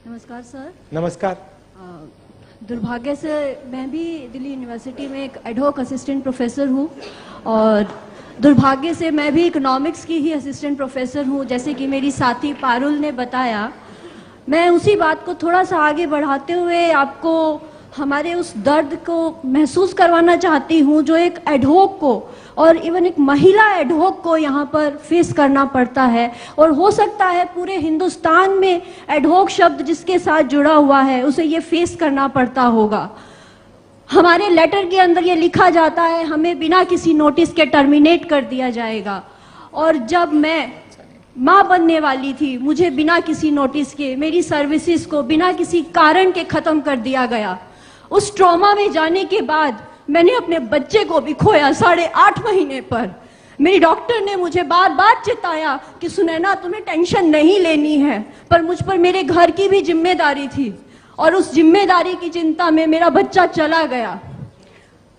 नमस्कार सर। नमस्कार। दुर्भाग्य से मैं भी दिल्ली यूनिवर्सिटी में एक एडहॉक असिस्टेंट प्रोफेसर हूँ और दुर्भाग्य से मैं भी इकोनॉमिक्स की ही असिस्टेंट प्रोफेसर हूँ। जैसे कि मेरी साथी पारुल ने बताया, मैं उसी बात को थोड़ा सा आगे बढ़ाते हुए आपको हमारे उस दर्द को महसूस करवाना चाहती हूँ जो एक एडहॉक को और इवन एक महिला एडहॉक को यहाँ पर फेस करना पड़ता है। और हो सकता है पूरे हिंदुस्तान में एडहॉक शब्द जिसके साथ जुड़ा हुआ है उसे ये फेस करना पड़ता होगा। हमारे लेटर के अंदर ये लिखा जाता है हमें बिना किसी नोटिस के टर्मिनेट कर दिया जाएगा। और जब मैं माँ बनने वाली थी मुझे बिना किसी नोटिस के मेरी सर्विसेज को बिना किसी कारण के ख़त्म कर दिया गया। उस ट्रॉमा में जाने के बाद मैंने अपने बच्चे को भी खोया 8.5 महीने पर। मेरी डॉक्टर ने मुझे बार बार चिताया कि सुनैना तुम्हें टेंशन नहीं लेनी है, पर मुझ पर मेरे घर की भी जिम्मेदारी थी और उस जिम्मेदारी की चिंता में मेरा बच्चा चला गया।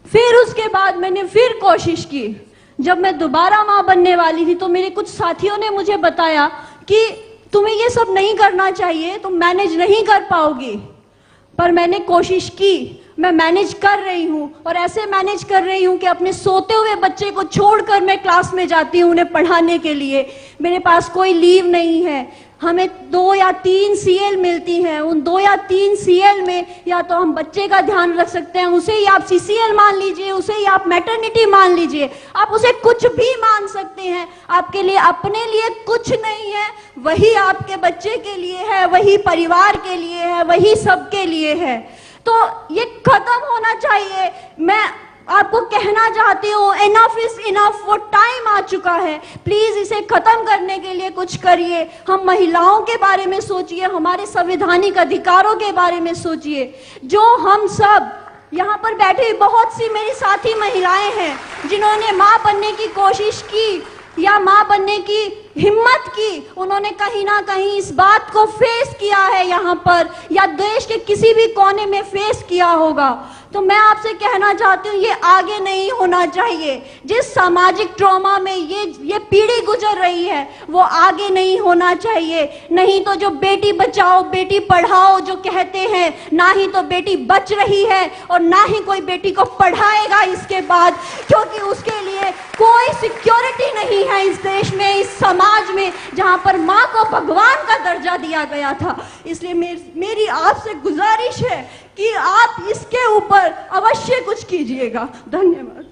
फिर उसके बाद मैंने फिर कोशिश की। जब मैं दोबारा माँ बनने वाली थी तो मेरे कुछ साथियों ने मुझे बताया कि तुम्हें ये सब नहीं करना चाहिए, तुम मैनेज नहीं कर पाओगी। पर मैंने कोशिश की, मैं मैनेज कर रही हूँ और ऐसे मैनेज कर रही हूँ कि अपने सोते हुए बच्चे को छोड़कर मैं क्लास में जाती हूँ उन्हें पढ़ाने के लिए। मेरे पास कोई लीव नहीं है। हमें 2 या 3 सीएल मिलती हैं। उन 2 या 3 सीएल में या तो हम बच्चे का ध्यान रख सकते हैं, उसे ही आप सीसीएल मान लीजिए, उसे ही आप मैटरनिटी मान लीजिए, आप उसे कुछ भी मान सकते हैं। आपके लिए अपने लिए कुछ नहीं है, वही आपके बच्चे के लिए है, वही परिवार के लिए है, वही सबके लिए है। तो ये खत्म होना चाहिए। मैं आपको कहना चाहती हूँ इनफ इज इनफ, वो टाइम आ चुका है। प्लीज इसे खत्म करने के लिए कुछ करिए। हम महिलाओं के बारे में सोचिए, हमारे संवैधानिक अधिकारों के बारे में सोचिए। जो हम सब यहाँ पर बैठे बहुत सी मेरी साथी महिलाएं हैं जिन्होंने माँ बनने की कोशिश की या माँ बनने की हिम्मत की, उन्होंने कहीं ना कहीं इस बात को फेस किया है यहाँ पर या देश के किसी भी कोने में फेस किया होगा। तो मैं आपसे कहना चाहती हूँ ये आगे नहीं होना चाहिए। जिस सामाजिक ट्रॉमा में ये पीढ़ी गुजर रही है वो आगे नहीं होना चाहिए। नहीं तो जो बेटी बचाओ बेटी पढ़ाओ जो कहते हैं, ना ही तो बेटी बच रही है और ना ही कोई बेटी को पढ़ाएगा इसके बाद, क्योंकि उसके लिए कोई सिक्योरिटी नहीं है इस देश में, इस समाज में, जहां पर माँ को भगवान का दर्जा दिया गया था। इसलिए मेरी आपसे गुजारिश है कि आप इसके ऊपर अवश्य कुछ कीजिएगा। धन्यवाद।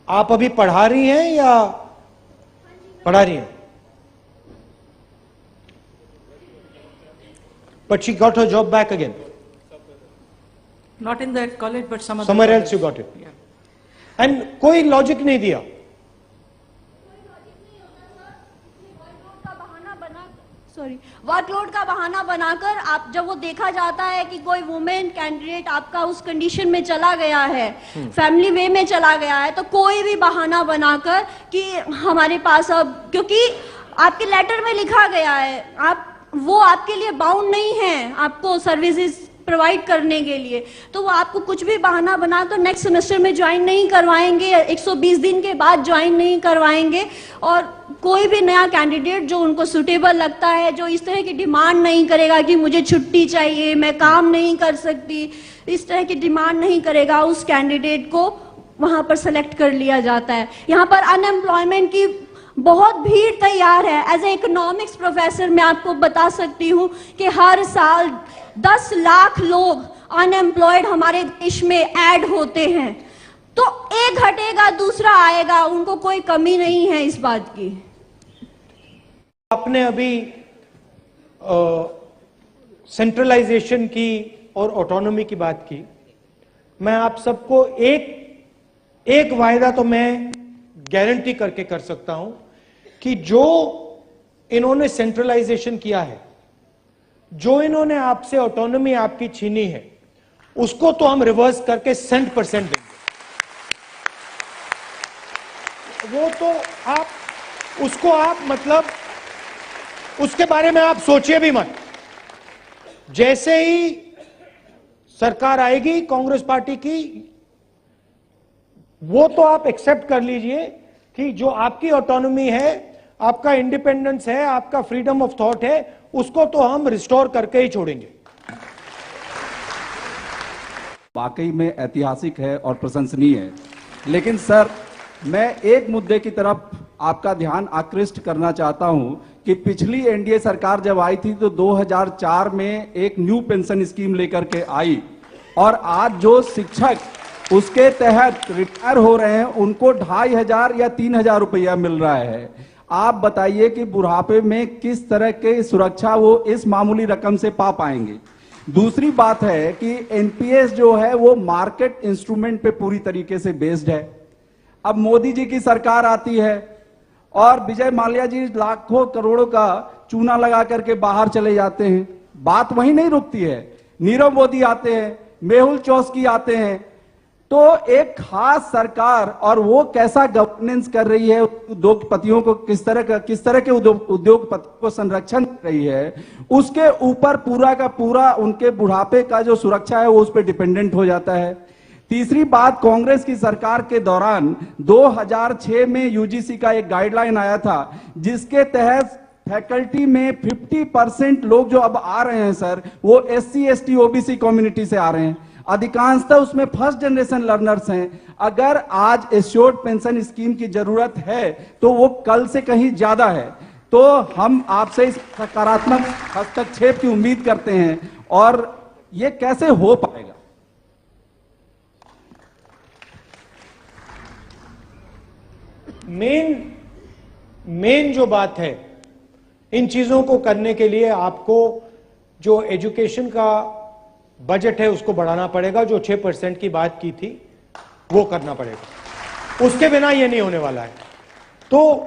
आप अभी पढ़ा रही हैं या पढ़ा रही हैं? But she got her job back again. Not in that college, but somewhere else you got it. Yeah. And कोई लॉजिक नहीं दिया। वर्कलोड का बहाना बनाकर आप जब वो देखा जाता है कि कोई वुमेन कैंडिडेट आपका उस कंडीशन में चला गया है, फैमिली वे में चला गया है, तो कोई भी बहाना बनाकर कि हमारे पास अब, क्योंकि आपके लेटर में लिखा गया है वो आपके लिए बाउंड नहीं है आपको सर्विसेज प्रोवाइड करने के लिए, तो वो आपको कुछ भी बहाना बना कर नेक्स्ट सेमेस्टर में ज्वाइन नहीं करवाएंगे, 120 दिन के बाद ज्वाइन नहीं करवाएंगे। और कोई भी नया कैंडिडेट जो उनको सुटेबल लगता है, जो इस तरह की डिमांड नहीं करेगा कि मुझे छुट्टी चाहिए, मैं काम नहीं कर सकती, इस तरह की डिमांड नहीं करेगा, उस कैंडिडेट को वहां पर सेलेक्ट कर लिया जाता है। यहाँ पर अनएम्प्लॉयमेंट की बहुत भीड़ तैयार है। एज ए इकोनॉमिक्स प्रोफेसर मैं आपको बता सकती हूँ कि हर साल 10 लाख लोग अनएम्प्लॉयड हमारे देश में ऐड होते हैं। तो एक हटेगा दूसरा आएगा, उनको कोई कमी नहीं है इस बात की। आपने अभी सेंट्रलाइजेशन की और ऑटोनॉमी की बात की। मैं आप सबको एक वायदा तो मैं गारंटी करके कर सकता हूं कि जो इन्होंने सेंट्रलाइजेशन किया है, जो इन्होंने आपसे ऑटोनॉमी आपकी छीनी है, उसको तो हम रिवर्स करके 100% देंगे। वो तो आप मतलब उसके बारे में आप सोचिए भी मत। जैसे ही सरकार आएगी कांग्रेस पार्टी की, वो तो आप एक्सेप्ट कर लीजिए कि जो आपकी ऑटोनॉमी है, आपका इंडिपेंडेंस है, आपका फ्रीडम ऑफ थॉट है, उसको तो हम रिस्टोर करके ही छोड़ेंगे। वाकई में ऐतिहासिक है और प्रशंसनीय है। लेकिन सर, मैं एक मुद्दे की तरफ आपका ध्यान आकृष्ट करना चाहता हूं कि पिछली एनडीए सरकार जब आई थी तो 2004 में एक न्यू पेंशन स्कीम लेकर के आई, और आज जो शिक्षक उसके तहत रिटायर हो रहे हैं उनको 2500 या 3000 रुपया मिल रहा है। आप बताइए कि बुढ़ापे में किस तरह की सुरक्षा वो इस मामूली रकम से पा पाएंगे। दूसरी बात है कि एनपीएस जो है वो मार्केट इंस्ट्रूमेंट पे पूरी तरीके से बेस्ड है। अब मोदी जी की सरकार आती है और विजय माल्या जी लाखों करोड़ों का चूना लगा करके बाहर चले जाते हैं, बात वहीं नहीं रुकती है। नीरव मोदी आते हैं, मेहुल चौस्की आते हैं, तो एक खास सरकार और वो कैसा गवर्नेंस कर रही है, उद्योगपतियों को किस तरह के उद्योगपतियों को संरक्षण कर रही है, उसके ऊपर पूरा का पूरा उनके बुढ़ापे का जो सुरक्षा है वो उस पर डिपेंडेंट हो जाता है। तीसरी बात, कांग्रेस की सरकार के दौरान 2006 में यूजीसी का एक गाइडलाइन आया था जिसके तहत फैकल्टी में 50% लोग जो अब आ रहे हैं सर, वो एससी एसटी ओबीसी कम्युनिटी से आ रहे हैं। अधिकांशतः उसमें फर्स्ट जनरेशन लर्नर्स हैं। अगर आज एश्योर्ड पेंशन स्कीम की जरूरत है तो वो कल से कहीं ज्यादा है। तो हम आपसे इस सकारात्मक हस्तक्षेप की उम्मीद करते हैं, और ये कैसे हो पाएगा? मेन जो बात है, इन चीजों को करने के लिए आपको जो एजुकेशन का बजट है उसको बढ़ाना पड़ेगा। जो 6% की बात की थी वो करना पड़ेगा, उसके बिना ये नहीं होने वाला है। तो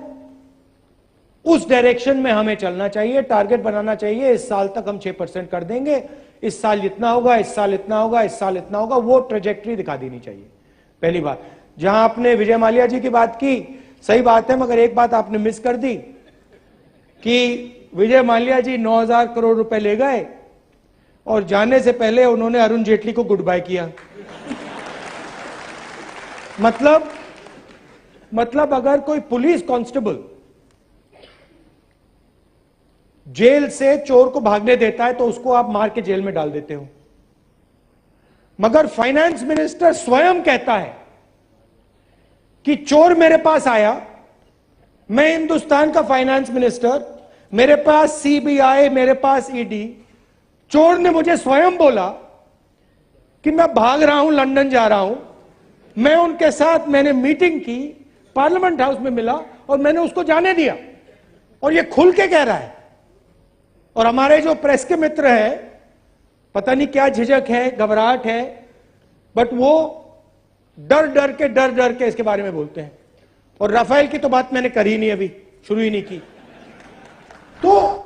उस डायरेक्शन में हमें चलना चाहिए, टारगेट बनाना चाहिए। इस साल तक हम 6% कर देंगे, इस साल इतना होगा, इस साल इतना होगा, इस साल इतना होगा, वो ट्रेजेक्टरी दिखा देनी चाहिए। पहली बात। जहां आपने विजय माल्या जी की बात की, सही बात है, मगर एक बात आपने मिस कर दी कि विजय माल्या जी 9000 करोड़ रुपए ले गए और जाने से पहले उन्होंने अरुण जेटली को गुड बाय किया। मतलब अगर कोई पुलिस कांस्टेबल जेल से चोर को भागने देता है तो उसको आप मार के जेल में डाल देते हो, मगर फाइनेंस मिनिस्टर स्वयं कहता है कि चोर मेरे पास आया, मैं हिंदुस्तान का फाइनेंस मिनिस्टर, मेरे पास सीबीआई, मेरे पास ईडी, चोर ने मुझे स्वयं बोला कि मैं भाग रहा हूं, लंदन जा रहा हूं। मैं उनके साथ मैंने मीटिंग की, पार्लियामेंट हाउस में मिला और मैंने उसको जाने दिया, और ये खुल के कह रहा है। और हमारे जो प्रेस के मित्र हैं, पता नहीं क्या झिझक है, घबराहट है, बट वो डर डर के इसके बारे में बोलते हैं। और राफेल की तो बात मैंने करी नहीं, अभी शुरू ही नहीं की। तो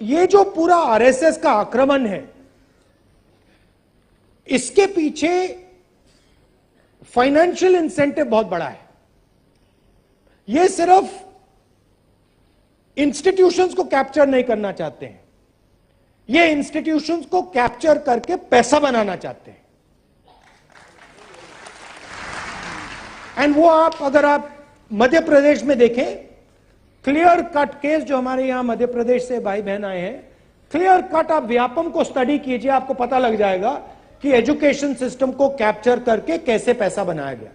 ये जो पूरा आरएसएस का आक्रमण है, इसके पीछे फाइनेंशियल इंसेंटिव बहुत बड़ा है। ये सिर्फ इंस्टीट्यूशंस को कैप्चर नहीं करना चाहते हैं, ये इंस्टीट्यूशंस को कैप्चर करके पैसा बनाना चाहते हैं। एंड वो अगर आप मध्य प्रदेश में देखें, क्लियर कट केस जो हमारे यहां मध्य प्रदेश से भाई बहन आए हैं, क्लियर कट आप व्यापम को स्टडी कीजिए, आपको पता लग जाएगा कि एजुकेशन सिस्टम को कैप्चर करके कैसे पैसा बनाया गया।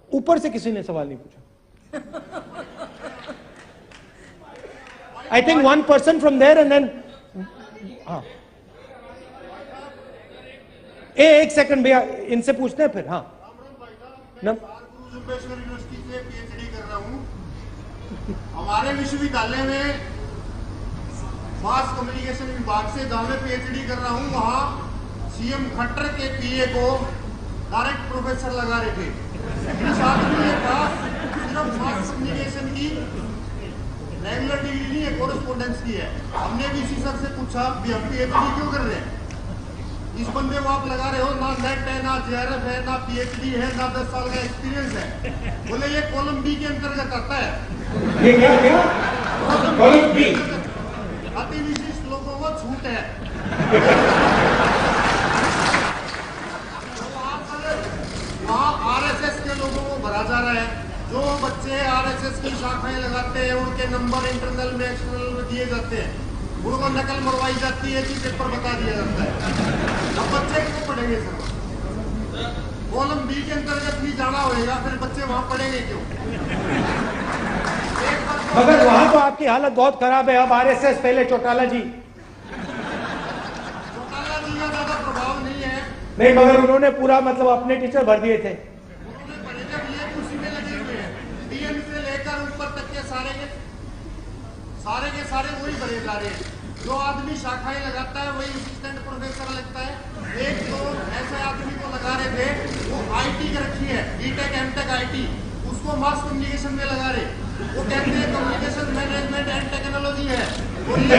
ऊपर से किसी ने सवाल नहीं पूछा। I think 1% from there and then, हाँ, एक सेकंड भैया, इनसे पूछते हैं फिर। हाँ, यूनिवर्सिटी से पीएचडी कर रहा हूँ। हमारे विश्वविद्यालय में मास कम्युनिकेशन विभाग से जहां मैं पीएचडी कर रहा हूँ, वहां सीएम खट्टर के पीए को डायरेक्ट प्रोफेसर लगा रहे थे। इस आदमी ने कहा सिर्फ मास कम्युनिकेशन की रेगुलर डिग्री नहीं है, कोरेस्पोंडेंस की है। हमने वीसी सर से पूछा भी हम पीएचडी क्यों कर रहे हैं, इस बंदे को आप लगा रहे हो, ना नेट है, ना जेआरएफ है, ना पीएचडी है, ना 10 साल का एक्सपीरियंस है। बोले ये कॉलम बी के अंतर्गत आता है। ये क्या कॉलम बी? अति विशिष्ट लोगों को छूट है। तो आप रहा है। जो बच्चे आरएसएस की शाखाएं लगाते हैं उनके नंबर इंटरनल में एक्सटर्नल में दिए जाते हैं, उनको नकल मरवाई जाती है कि पेपर बता दिया जाता है। अब बच्चे क्यों पढ़ेंगे सर? कॉलम बी के अंतर्गत नहीं जाना होगा, फिर बच्चे वहां पढ़ेंगे क्यों? मगर वहां तो आपकी हालत बहुत खराब है। अब आरएसएस, पहले चौटाला जी का ज्यादा प्रभाव नहीं है। नहीं, मगर उन्होंने पूरा मतलब अपने टीचर भर दिए थे। उन्होंने पढ़े जब ये कुर्सी में लगे हुए हैं, डीएम से लेकर ऊपर तक के सारे वही भरे जा रहे हैं। जो आदमी शाखाएं लगाता है वही असिस्टेंट प्रोफेसर लगता है। एक तो ऐसे आदमी को लगा रहे थे, वो आईटी कर रखी है, बीटेक एमटेक आईटी, उसको मास कम्युनिकेशन में लगा रहे। वो कहते हैं कम्युनिकेशन मैनेजमेंट एंड टेक्नोलॉजी है और ये